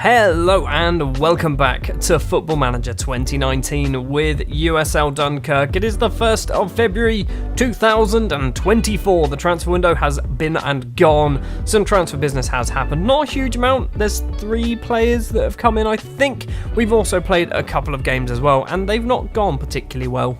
Hello and welcome back to Football Manager 2019 with USL Dunkerque. It is the 1st of February 2024. The transfer window has been and gone. Some transfer business has happened. Not a huge amount. There's 3 players that have come in, I think. We've also played a couple of games as well, and they've not gone particularly well.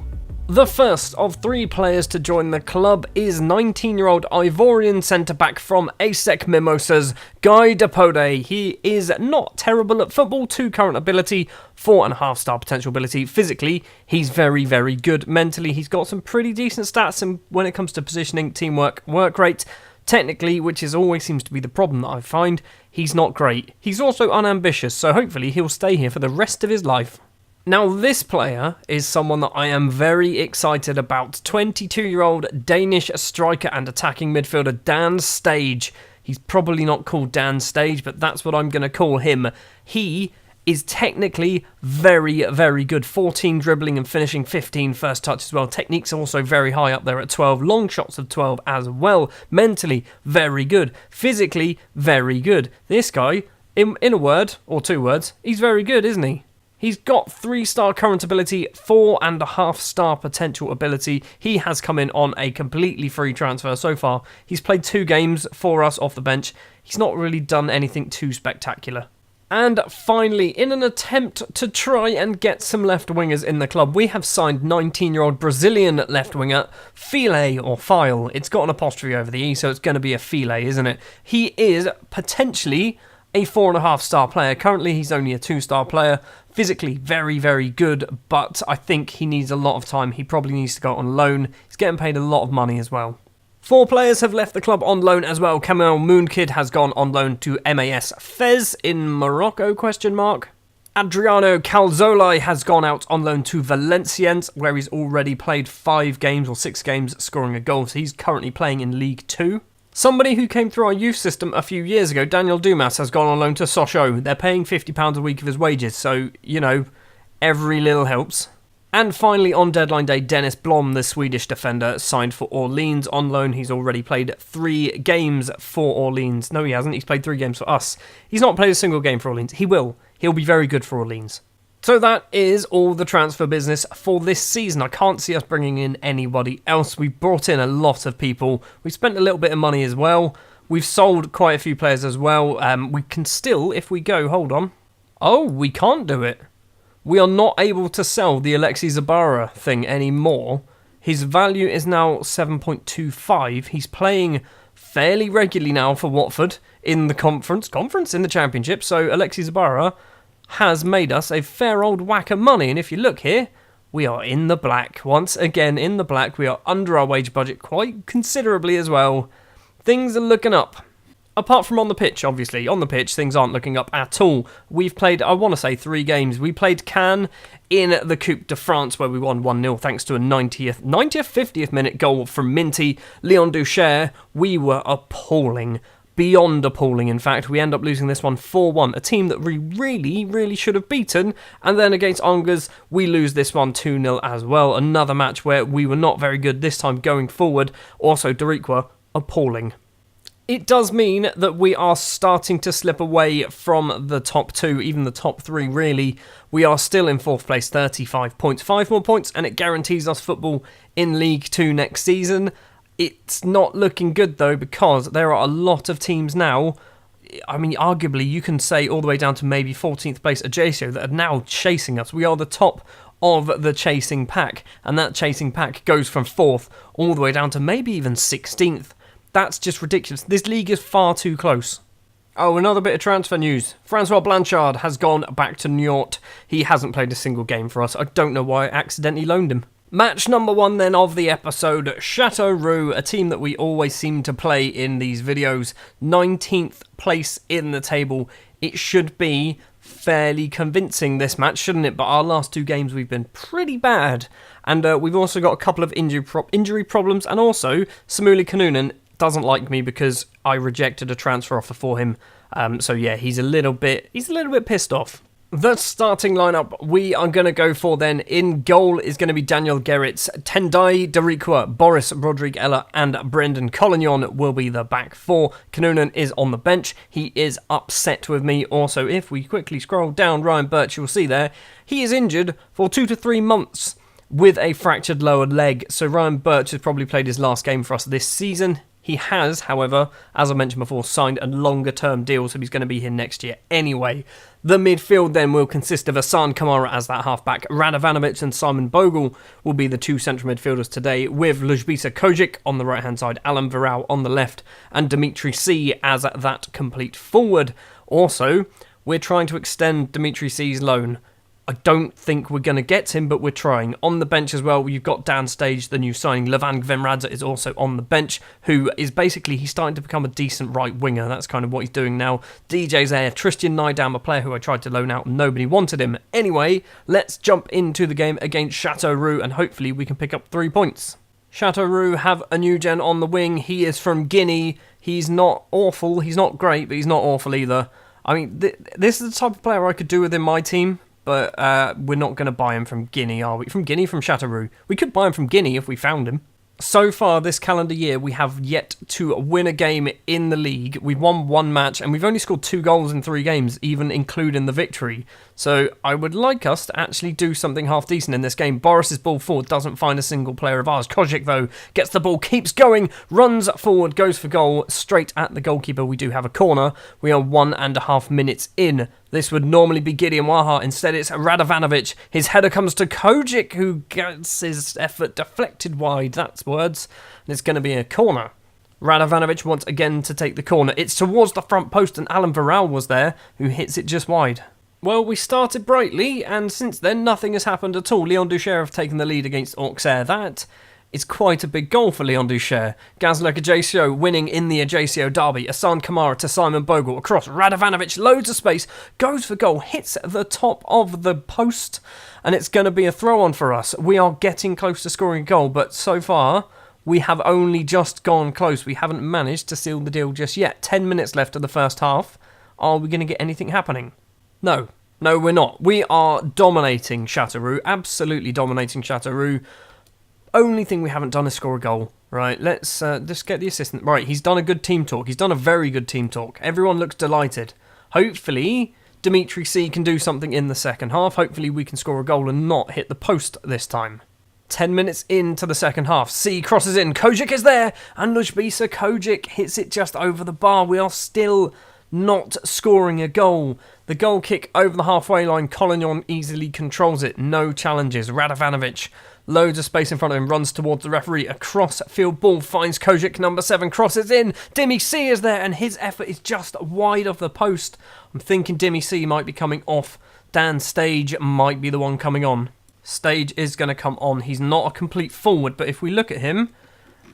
The first of 3 players to join the club is 19-year-old Ivorian centre-back from ASEC Mimosas, Guy Depode. He is not terrible at football, 2 current ability, 4.5-star potential ability. Physically, he's very, very good. Mentally, he's got some pretty decent stats, and when it comes to positioning, teamwork, work rate, technically, which is always seems to be the problem that I find, he's not great. He's also unambitious, so hopefully he'll stay here for the rest of his life. Now, this player is someone that I am very excited about. 22-year-old Danish striker and attacking midfielder Dan Stage. He's probably not called Dan Stage, but that's what I'm going to call him. He is technically very, very good. 14 dribbling and finishing, 15 first touch as well. Technique's also very high up there at 12. Long shots of 12 as well. Mentally, very good. Physically, very good. This guy, in a word, or 2 words, he's very good, isn't he? He's got 3-star current ability, 4.5-star potential ability. He has come in on a completely free transfer so far. He's played 2 games for us off the bench. He's not really done anything too spectacular. And finally, in an attempt to try and get some left-wingers in the club, we have signed 19-year-old Brazilian left-winger File, or File. It's got an apostrophe over the E, so it's going to be a File, isn't it? He is potentially a 4.5-star player. Currently, he's only a 2-star player. Physically, very, very good, but I think he needs a lot of time. He probably needs to go on loan. He's getting paid a lot of money as well. 4 players have left the club on loan as well. Kamel Moonkid has gone on loan to MAS Fez in Morocco, ? Adriano Calzolai has gone out on loan to Valenciennes, where he's already played 5 games or 6 games, scoring a goal. So he's currently playing in League 2. Somebody who came through our youth system a few years ago, Daniel Dumas, has gone on loan to Sochaux. They're paying £50 a week of his wages, so, you know, every little helps. And finally, on deadline day, Dennis Blom, the Swedish defender, signed for Orleans on loan. He's already played 3 games for Orleans. No, he hasn't. He's played 3 games for us. He's not played a single game for Orleans. He will. He'll be very good for Orleans. So that is all the transfer business for this season. I can't see us bringing in anybody else. We've brought in a lot of people. We've spent a little bit of money as well. We've sold quite a few players as well. We can still, if we go, hold on. Oh, we can't do it. We are not able to sell the Alexis Zabara thing anymore. His value is now 7.25. He's playing fairly regularly now for Watford in the conference in the Championship. So Alexis Zabara has made us a fair old whack of money, and if you look here, we are in the black. Once again in the black. We are under our wage budget quite considerably as well. Things are looking up. Apart from on the pitch, obviously. On the pitch, things aren't looking up at all. We've played, I want to say, 3 games. We played Cannes in the Coupe de France, where we won 1-0 thanks to a 50th minute goal from Minty. Leon Ducher, we were appalling. Beyond appalling, in fact. We end up losing this one 4-1, a team that we really, really should have beaten. And then against Angers, we lose this one 2-0 as well. Another match where we were not very good this time going forward. Also, Deriqua, appalling. It does mean that we are starting to slip away from the top 2, even the top 3 really. We are still in 4th place, 35 points. 5 more points and it guarantees us football in League 2 next season. It's not looking good though, because there are a lot of teams now. I mean, arguably you can say all the way down to maybe 14th place Ajaccio that are now chasing us. We are the top of the chasing pack, and that chasing pack goes from 4th all the way down to maybe even 16th. That's just ridiculous. This league is far too close. Oh, another bit of transfer news. Francois Blanchard has gone back to Niort. He hasn't played a single game for us. I don't know why I accidentally loaned him. Match number 1 then of the episode, Châteauroux, a team that we always seem to play in these videos. 19th place in the table. It should be fairly convincing this match, shouldn't it? But our last 2 games we've been pretty bad. And we've also got a couple of injury problems, and also Samuli Kanunen doesn't like me because I rejected a transfer offer for him. So yeah, he's a little bit pissed off. The starting lineup we are going to go for then in goal is going to be Daniel Gerrits, Tendai Darikwa, Boris Rodrigue-Eller and Brendan Collignon will be the back four. Kanunen is on the bench. He is upset with me. Also, if we quickly scroll down, Ryan Birch, you'll see there, he is injured for 2 to 3 months with a fractured lower leg. So Ryan Birch has probably played his last game for us this season. He has, however, as I mentioned before, signed a longer-term deal, so he's going to be here next year anyway. The midfield then will consist of Asan Kamara as that halfback. Radovanovic and Simon Bogle will be the two central midfielders today, with Ljubiša Kojic on the right-hand side, Alan Varau on the left, and Dimitri C as that complete forward. Also, we're trying to extend Dimitri C's loan. I don't think we're going to get him, but we're trying. On the bench as well, you've got Dan Stage, the new signing. Levan Gvenradze is also on the bench, who is basically, he's starting to become a decent right winger. That's kind of what he's doing now. DJ's there. Tristan Nydam, a player who I tried to loan out, and nobody wanted him. Anyway, let's jump into the game against Châteauroux, and hopefully we can pick up 3 points. Châteauroux have a new gen on the wing. He is from Guinea. He's not awful. He's not great, but he's not awful either. I mean, this is the type of player I could do within my team. But we're not going to buy him from Guinea, are we? From Guinea, from Châteauroux. We could buy him from Guinea if we found him. So far this calendar year, we have yet to win a game in the league. We've won 1 match, and we've only scored 2 goals in 3 games, even including the victory. So I would like us to actually do something half decent in this game. Boris's ball forward doesn't find a single player of ours. Kojic, though, gets the ball, keeps going, runs forward, goes for goal, straight at the goalkeeper. We do have a corner. We are 1.5 minutes in. This would normally be Gideon Waha. Instead, it's Radovanovic. His header comes to Kojic, who gets his effort deflected wide. That's words. And it's going to be a corner. Radovanovic wants again to take the corner. It's towards the front post, and Alan Varau was there, who hits it just wide. Well, we started brightly, and since then, nothing has happened at all. Leon Duchère have taken the lead against Auxerre. That is quite a big goal for Leon Duchère. Gazlek Ajaccio winning in the Ajaccio derby. Asan Kamara to Simon Bogle across. Radovanovic, loads of space, goes for goal, hits the top of the post, and it's going to be a throw-on for us. We are getting close to scoring a goal, but so far, we have only just gone close. We haven't managed to seal the deal just yet. 10 minutes left of the first half. Are we going to get anything happening? No, we're not. We are dominating Châteauroux, absolutely dominating Châteauroux. Only thing we haven't done is score a goal. Right, let's just get the assistant. Right, he's done a good team talk. He's done a very good team talk. Everyone looks delighted. Hopefully, Dimitri C can do something in the second half. Hopefully, we can score a goal and not hit the post this time. 10 minutes into the second half. C crosses in. Kojic is there. And Ljubiša Kojic hits it just over the bar. We are still not scoring a goal. The goal kick over the halfway line. Collignon easily controls it. No challenges. Radovanovic, loads of space in front of him, runs towards the referee. A cross-field ball finds Kojic, number 7, crosses in. Dimmy C is there, and his effort is just wide of the post. I'm thinking Dimmy C might be coming off. Dan Stage might be the one coming on. Stage is going to come on. He's not a complete forward, but if we look at him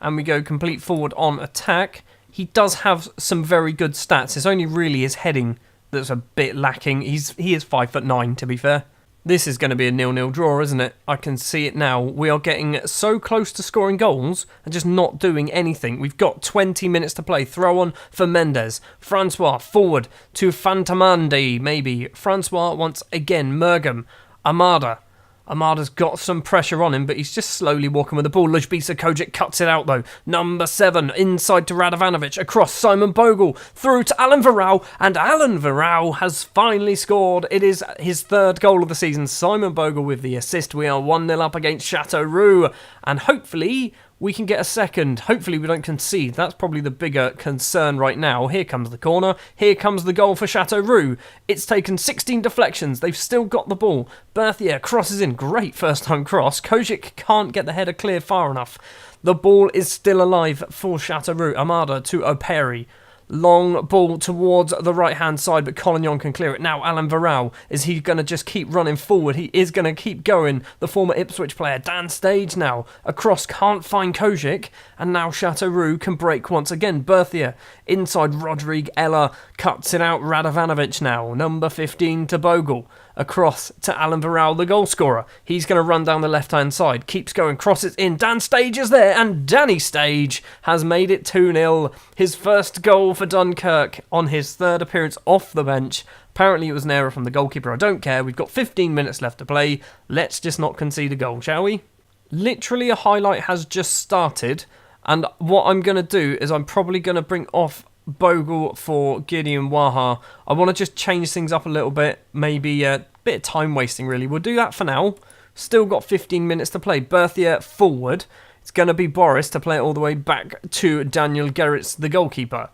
and we go complete forward on attack, he does have some very good stats. It's only really his heading that's a bit lacking. He is 5'9", to be fair. This is going to be a 0-0 draw, isn't it? I can see it now. We are getting so close to scoring goals and just not doing anything. We've got 20 minutes to play. Throw on for Mendes. Francois forward to Fantamandi, maybe. Francois once again. Mergam. Amada. Amada's got some pressure on him, but he's just slowly walking with the ball. Ljubiša Kojic cuts it out, though. Number 7, inside to Radovanovic, across Simon Bogle, through to Alan Varau, and Alan Varau has finally scored. It is his 3rd goal of the season. Simon Bogle with the assist. We are 1-0 up against Châteauroux, and hopefully we can get a second. Hopefully we don't concede. That's probably the bigger concern right now. Here comes the corner. Here comes the goal for Châteauroux. It's taken 16 deflections. They've still got the ball. Berthier crosses in. Great first-time cross. Kojic can't get the header clear far enough. The ball is still alive for Châteauroux. Amada to Operi. Long ball towards the right-hand side, but Collignon can clear it. Now, Alan Varau, is he going to just keep running forward? He is going to keep going. The former Ipswich player, Dan Stage now. Across, can't find Kojic, and now Châteauroux can break once again. Berthier, inside Rodrigue-Eller, cuts it out. Radovanovic now. Number 15 to Bogle. across to Alan Varel, the goal scorer. He's going to run down the left-hand side, keeps going, crosses in. Dan Stage is there, and Danny Stage has made it 2-0. His first goal for Dunkerque on his third appearance off the bench. Apparently it was an error from the goalkeeper. I don't care. We've got 15 minutes left to play. Let's just not concede a goal, shall we? Literally a highlight has just started, and what I'm going to do is I'm probably going to bring off Bogle for Gideon Waha. I want to just change things up a little bit. Maybe a bit of time wasting, really. We'll do that for now. Still got 15 minutes to play. Berthier forward. It's going to be Boris to play it all the way back to Daniel Gerrits, the goalkeeper.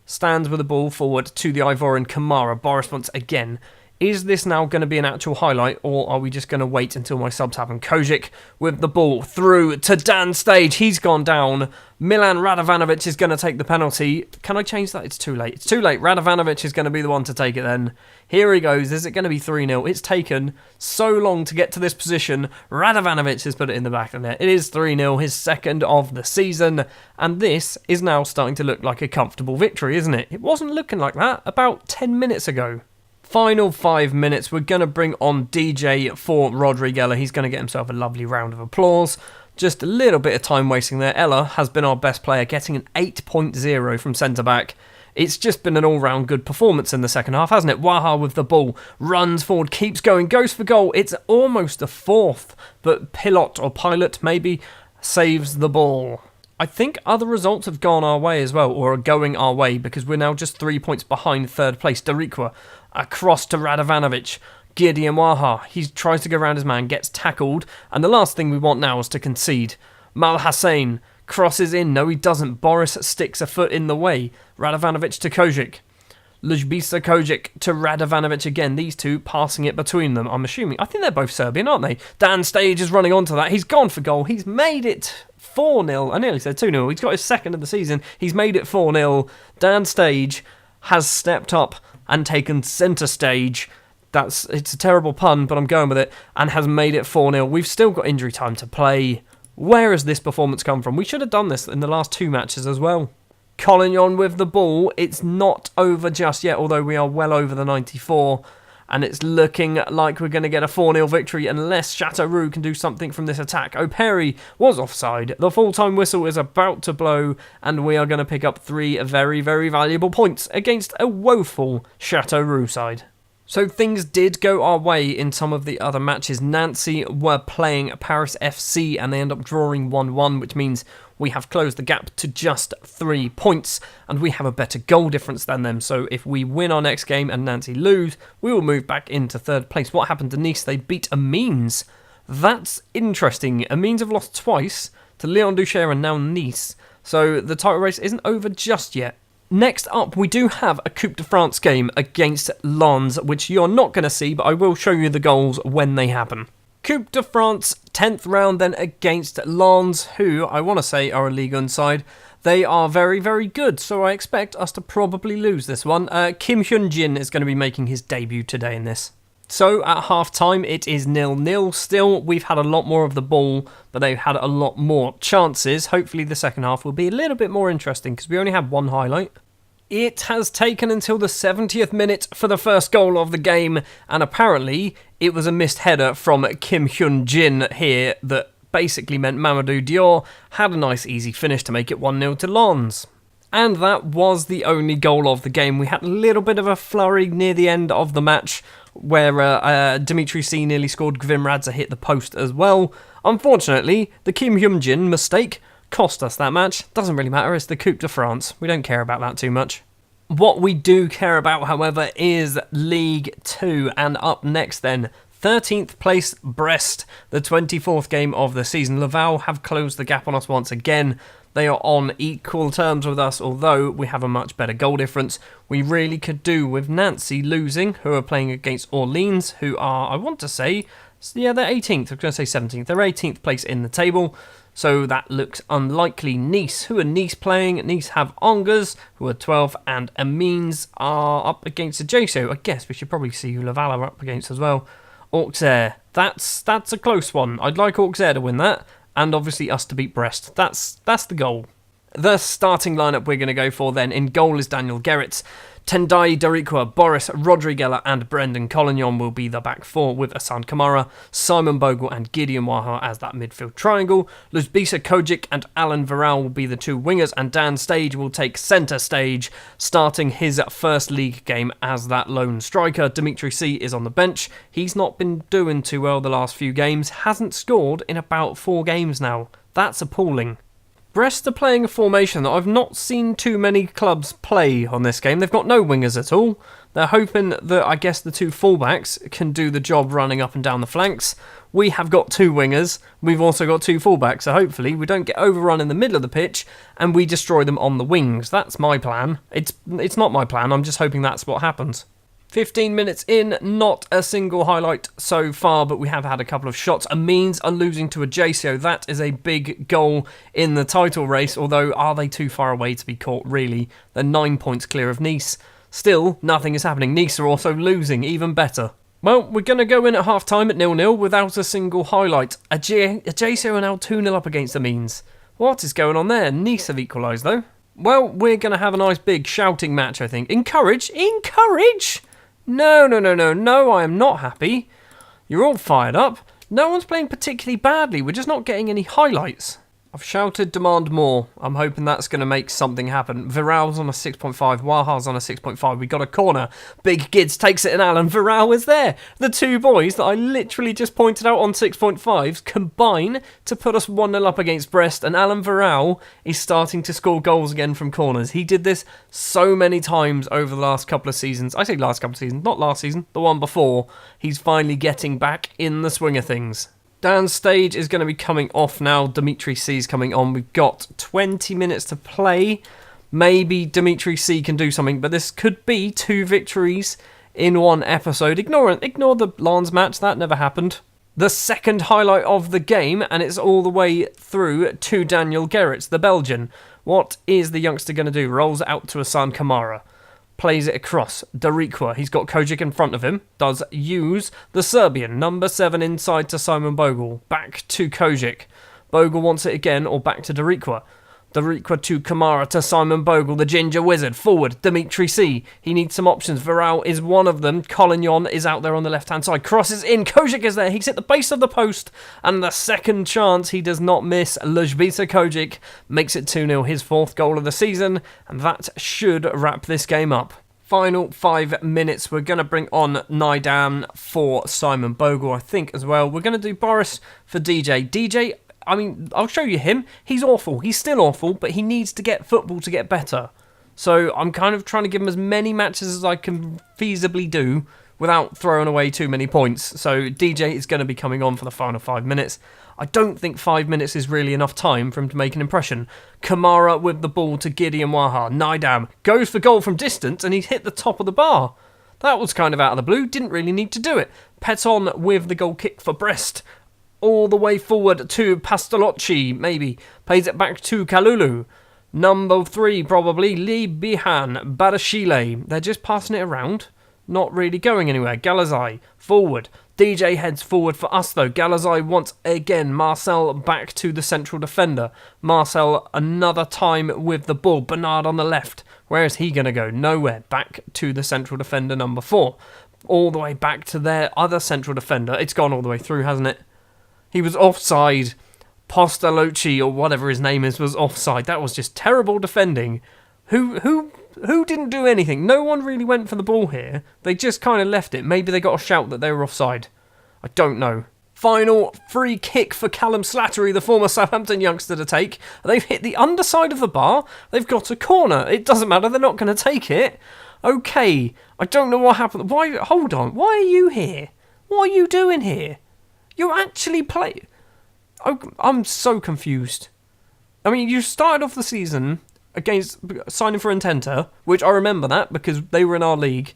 Stands with the ball forward to the Ivorian Kamara. Boris once again. Is this now going to be an actual highlight, or are we just going to wait until my subs happen? Kojic with the ball through to Dan Stage. He's gone down. Milan Radovanovic is going to take the penalty. Can I change that? It's too late. It's too late. Radovanovic is going to be the one to take it then. Here he goes. Is it going to be 3-0? It's taken so long to get to this position. Radovanovic has put it in the back of the net. It is 3-0, his second of the season. And this is now starting to look like a comfortable victory, isn't it? It wasn't looking like that about 10 minutes ago. Final 5 minutes, we're going to bring on DJ for Rodrigue Ella. He's going to get himself a lovely round of applause. Just a little bit of time wasting there. Ella has been our best player, getting an 8.0 from centre-back. It's just been an all-round good performance in the second half, hasn't it? Waha with the ball, runs forward, keeps going, goes for goal. It's almost a fourth, but Pilot maybe saves the ball. I think other results have gone our way as well, or are going our way, because we're now just 3 points behind third place. Dariqua across to Radovanovic. Gideon Waha, he tries to go around his man, gets tackled, and the last thing we want now is to concede. Mal Hussein crosses in. No, he doesn't. Boris sticks a foot in the way. Radovanovic to Kojic. Ljubisa Kojic to Radovanovic again. These two passing it between them, I'm assuming. I think they're both Serbian, aren't they? Dan Stage is running onto that. He's gone for goal. He's made it 4-0. I nearly said 2-0. He's got his second of the season. He's made it 4-0. Dan Stage has stepped up and taken centre stage. It's a terrible pun, but I'm going with it. And has made it 4-0. We've still got injury time to play. Where has this performance come from? We should have done this in the last 2 matches as well. Collignon with the ball. It's not over just yet, although we are well over the 94. And it's looking like we're going to get a 4-0 victory unless Chateauroux can do something from this attack. O'Perry was offside. The full-time whistle is about to blow, and we are going to pick up 3 very, very valuable points against a woeful Chateauroux side. So things did go our way in some of the other matches. Nancy were playing Paris FC, and they end up drawing 1-1, which means we have closed the gap to just 3 points, and we have a better goal difference than them. So if we win our next game and Nancy lose, we will move back into third place. What happened to Nice? They beat Amiens. That's interesting. Amiens have lost twice to Leon Duchère and now Nice. So the title race isn't over just yet. Next up, we do have a Coupe de France game against Lens, which you're not going to see, but I will show you the goals when they happen. Coupe de France, 10th round then against Lens, who I want to say are a Ligue 1 side. They are very, very good, so I expect us to probably lose this one. Kim Hyun-jin is going to be making his debut today in this. So at half-time, it is 0-0. Still, we've had a lot more of the ball, but they've had a lot more chances. Hopefully the second half will be a little bit more interesting, because we only had one highlight. It has taken until the 70th minute for the first goal of the game, and apparently it was a missed header from Kim Hyun-jin here that basically meant Mamadou Dior had a nice easy finish to make it 1-0 to Lens. And that was the only goal of the game. We had a little bit of a flurry near the end of the match where Dimitri C nearly scored. Gvim Radza hit the post as well. Unfortunately, the Kim Hyun-jin mistake cost us that match. Doesn't really matter, it's the Coupe de France. We don't care about that too much. What we do care about, however, is League 2. And up next then, 13th place Brest, the 24th game of the season. Laval have closed the gap on us once again. They are on equal terms with us, although we have a much better goal difference. We really could do with Nancy losing, who are playing against Orleans, who are, I want to say, yeah, they're 18th. I was going to say 17th. They're 18th place in the table. So that looks unlikely. Nice, who are Nice playing? Nice have Angers, who are 12th, and Amiens are up against Ajaccio. I guess we should probably see who Laval are up against as well. Auxerre, that's a close one. I'd like Auxerre to win that, and obviously us to beat Brest. That's the goal. The starting lineup we're going to go for then. In goal is Daniel Gerrits. Tendai Darikwa, Boris Rodriguela and Brendan Collignon will be the back four, with Asan Kamara, Simon Bogle and Gideon Waha as that midfield triangle. Luzbisa Kojic and Alan Varel will be the two wingers, and Dan Stage will take centre stage, starting his first league game as that lone striker. Dimitri C is on the bench. He's not been doing too well the last few games, hasn't scored in about 4 games now. That's appalling. Brest are playing a formation that I've not seen too many clubs play on this game. They've got no wingers at all. They're hoping that, I guess, the two fullbacks can do the job running up and down the flanks. We have got 2 wingers. We've also got 2 fullbacks, so hopefully we don't get overrun in the middle of the pitch and we destroy them on the wings. That's my plan. It's not my plan. I'm just hoping that's what happens. 15 minutes in, not a single highlight so far, but we have had a couple of shots. Amiens are losing to Ajaccio. That is a big goal in the title race, although are they too far away to be caught, really? They're 9 points clear of Nice. Still, nothing is happening. Nice are also losing, even better. Well, we're going to go in at half-time at 0-0 without a single highlight. Ajaccio are now 2-0 up against Amiens. What is going on there? Nice have equalised, though. Well, we're going to have a nice big shouting match, I think. Encourage? No, I am not happy. You're all fired up. No one's playing particularly badly. We're just not getting any highlights. I've shouted demand more. I'm hoping that's going to make something happen. Viral's on a 6.5. Waha's on a 6.5. We got a corner. Big Gids takes it and Alan Viral is there. The two boys that I literally just pointed out on 6.5s combine to put us 1-0 up against Brest, and Alan Viral is starting to score goals again from corners. He did this so many times over the last couple of seasons. I say last couple of seasons, not last season, the one before. He's finally getting back in the swing of things. Dan's Stage is going to be coming off now. Dimitri C is coming on. We've got 20 minutes to play. Maybe Dimitri C can do something, but this could be 2 victories in one episode. Ignore the Lens match. That never happened. The second highlight of the game, and it's all the way through to Daniel Gerrits, the Belgian. What is the youngster going to do? Rolls it out to Asan Kamara. Plays it across. Darikwa, he's got Kojic in front of him, does use the Serbian. Number 7 inside to Simon Bogle. Back to Kojic. Bogle wants it again, or back to Darikwa. Darikwa to Kamara to Simon Bogle, the ginger wizard. Forward, Dimitri C. He needs some options. Viral is one of them. Collignon is out there on the left-hand side. Crosses in. Kojic is there. He's at the base of the post. And the second chance he does not miss. Luzbisa Kojic makes it 2-0, his 4th goal of the season. And that should wrap this game up. Final 5 minutes. We're going to bring on Nidam for Simon Bogle, I think, as well. We're going to do Boris for DJ. DJ... I mean, I'll show you him. He's awful. He's still awful, but he needs to get football to get better. So I'm kind of trying to give him as many matches as I can feasibly do without throwing away too many points. So DJ is going to be coming on for the final 5 minutes. I don't think 5 minutes is really enough time for him to make an impression. Kamara with the ball to Gideon Waha. Nidam goes for goal from distance and he's hit the top of the bar. That was kind of out of the blue. Didn't really need to do it. Peton with the goal kick for Brest. All the way forward to Pastalocci, maybe. Plays it back to Kalulu. Number 3, probably, Lee Bihan, Badashile. They're just passing it around. Not really going anywhere. Galazai, forward. DJ heads forward for us, though. Galazai once again. Marcel back to the central defender. Marcel another time with the ball. Bernard on the left. Where is he going to go? Nowhere. Back to the central defender, number 4. All the way back to their other central defender. It's gone all the way through, hasn't it? He was offside. Postalocci, or whatever his name is, was offside. That was just terrible defending. Who didn't do anything? No one really went for the ball here. They just kind of left it. Maybe they got a shout that they were offside. I don't know. Final free kick for Callum Slattery, the former Southampton youngster, to take. They've hit the underside of the bar. They've got a corner. It doesn't matter. They're not going to take it. Okay. I don't know what happened. Why? Hold on. Why are you here? What are you doing here? You actually play... I'm so confused. I mean, you started off the season against signing for Ententa, which I remember that because they were in our league.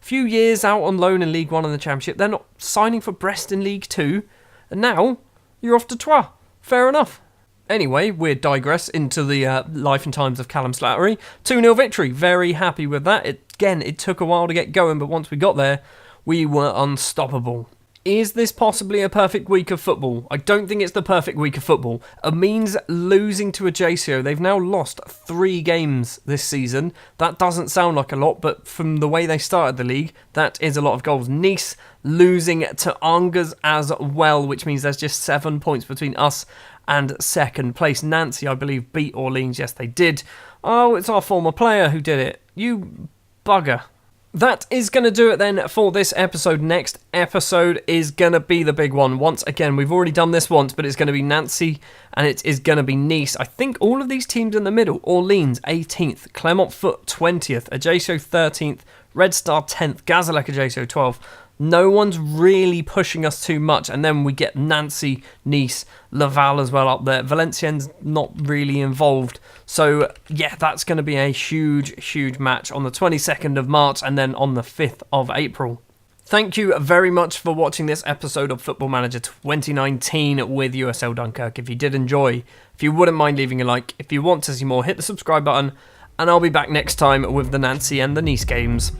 A few years out on loan in League 1 and the Championship. They're not signing for Brest in League 2. And now, you're off to Troyes. Fair enough. Anyway, we digress into the life and times of Callum Slattery. 2-0 victory. Very happy with that. It took a while to get going, but once we got there, we were unstoppable. Is this possibly a perfect week of football? I don't think it's the perfect week of football. Amiens losing to Ajaccio. They've now lost 3 games this season. That doesn't sound like a lot, but from the way they started the league, that is a lot of goals. Nice losing to Angers as well, which means there's just 7 points between us and second place. Nancy, I believe, beat Orleans. Yes, they did. Oh, it's our former player who did it. You bugger. That is going to do it then for this episode. Next episode is going to be the big one. Once again, we've already done this once, but it's going to be Nancy and it is going to be Nice. I think all of these teams in the middle, Orleans 18th, Clermont Foot 20th, Ajaccio 13th, Red Star 10th, Gazalec Ajaccio 12th. No one's really pushing us too much. And then we get Nancy, Nice, Laval as well up there. Valenciennes not really involved. So, yeah, that's going to be a huge, huge match on the 22nd of March and then on the 5th of April. Thank you very much for watching this episode of Football Manager 2019 with USL Dunkerque. If you did enjoy, if you wouldn't mind leaving a like, if you want to see more, hit the subscribe button. And I'll be back next time with the Nancy and the Nice games.